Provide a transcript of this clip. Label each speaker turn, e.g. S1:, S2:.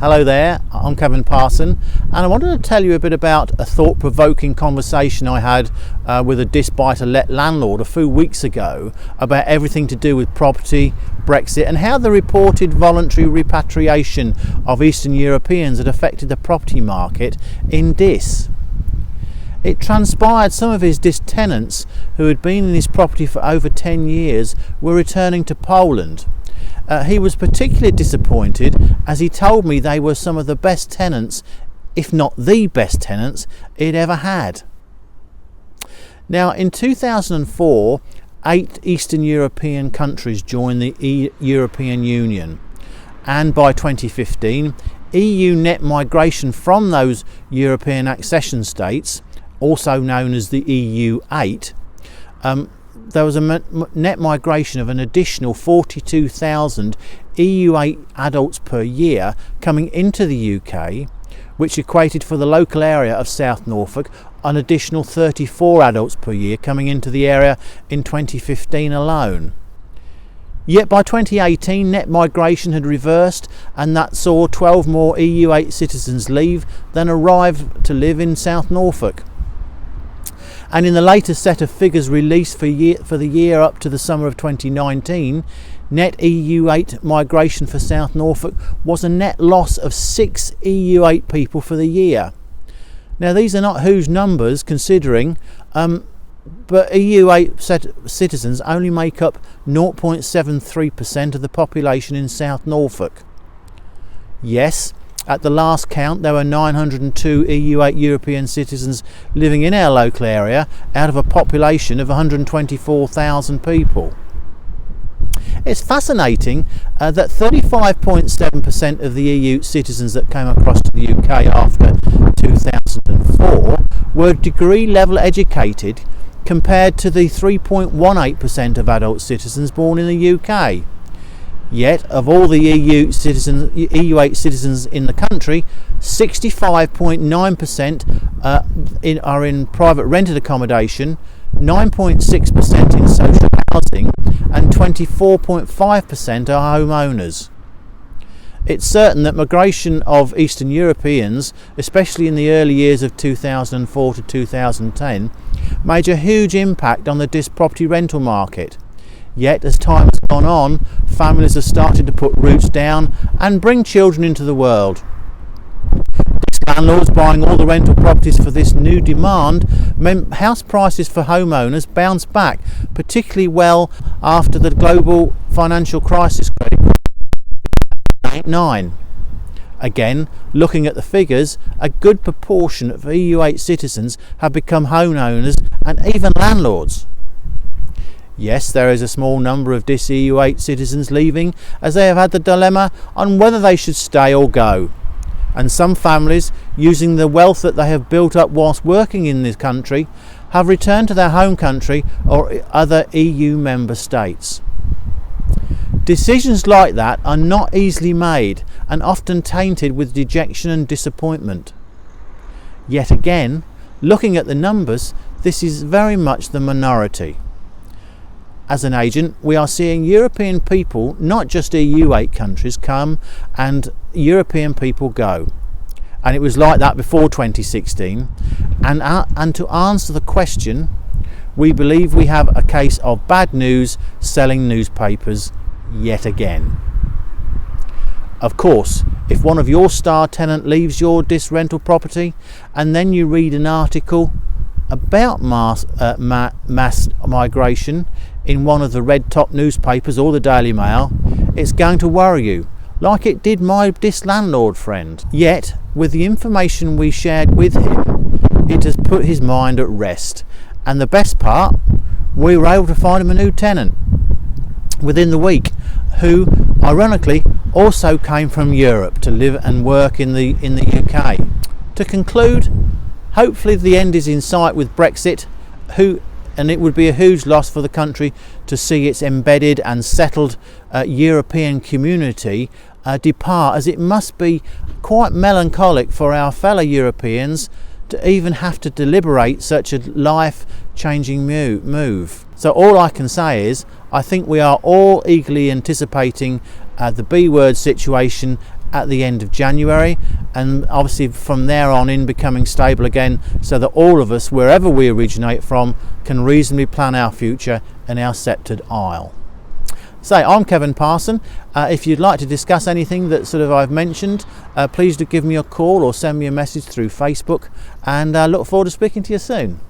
S1: Hello there, I'm Kevin Parson, and I wanted to tell you a bit about a thought-provoking conversation I had with a buy-to-let landlord a few weeks ago about everything to do with property, Brexit, and how the reported voluntary repatriation of Eastern Europeans had affected the property market in Dis. It transpired some of his Dis tenants who had been in his property for over 10 years were returning to Poland. He was particularly disappointed as he told me they were some of the best tenants, if not the best tenants, he'd ever had. Now, in 2004, 8 Eastern European countries joined the European Union, and by 2015, EU net migration from those European accession states, also known as the EU 8, there was a net migration of an additional 42,000 EU8 adults per year coming into the UK, which equated for the local area of South Norfolk an additional 34 adults per year coming into the area in 2015 alone. Yet by 2018 net migration had reversed, and that saw 12 more EU8 citizens leave than arrive to live in South Norfolk. And in the latest set of figures released for the year up to the summer of 2019, net EU8 migration for South Norfolk was a net loss of 6 EU8 people for the year. Now, these are not huge numbers considering, but EU8 citizens only make up 0.73% of the population in South Norfolk. Yes, at the last count, there were 902 EU8 European citizens living in our local area out of a population of 124,000 people. It's fascinating that 35.7% of the EU citizens that came across to the UK after 2004 were degree level educated compared to the 3.18% of adult citizens born in the UK. Yet, of all the EU8 citizens in the country, 65.9% are in private rented accommodation, 9.6% in social housing, and 24.5% are homeowners. It's certain that migration of Eastern Europeans, especially in the early years of 2004 to 2010, made a huge impact on the Dis property rental market. Yet, as time has gone on, families have started to put roots down and bring children into the world. Dis landlords buying all the rental properties for this new demand meant house prices for homeowners bounced back particularly well after the global financial crisis credit 2009. Again, looking at the figures, a good proportion of EU8 citizens have become homeowners and even landlords. Yes, there is a small number of Dis EU8 citizens leaving as they have had the dilemma on whether they should stay or go. And some families, using the wealth that they have built up whilst working in this country, have returned to their home country or other EU member states. Decisions like that are not easily made and often tainted with dejection and disappointment. Yet again, looking at the numbers, this is very much the minority. As an agent, we are seeing European people, not just EU8 countries, come and European people go. And it was like that before 2016. And to answer the question, we believe we have a case of bad news selling newspapers yet again. Of course, if one of your star tenant leaves your Dis rental property and then you read an article about mass migration in one of the red top newspapers or the Daily Mail, it's going to worry you, like it did my Dis landlord friend. Yet, with the information we shared with him, it has put his mind at rest. And the best part, we were able to find him a new tenant within the week, who ironically also came from Europe to live and work in the UK. To conclude, hopefully the end is in sight with Brexit, and it would be a huge loss for the country to see its embedded and settled European community depart, as it must be quite melancholic for our fellow Europeans to even have to deliberate such a life-changing move. So all I can say is I think we are all eagerly anticipating the B-word situation at the end of January, and obviously from there on in becoming stable again, so that all of us, wherever we originate from, can reasonably plan our future in our sceptred isle. So I'm Kevin Parson. If you'd like to discuss anything that I've mentioned, please do give me a call or send me a message through Facebook, and I look forward to speaking to you soon.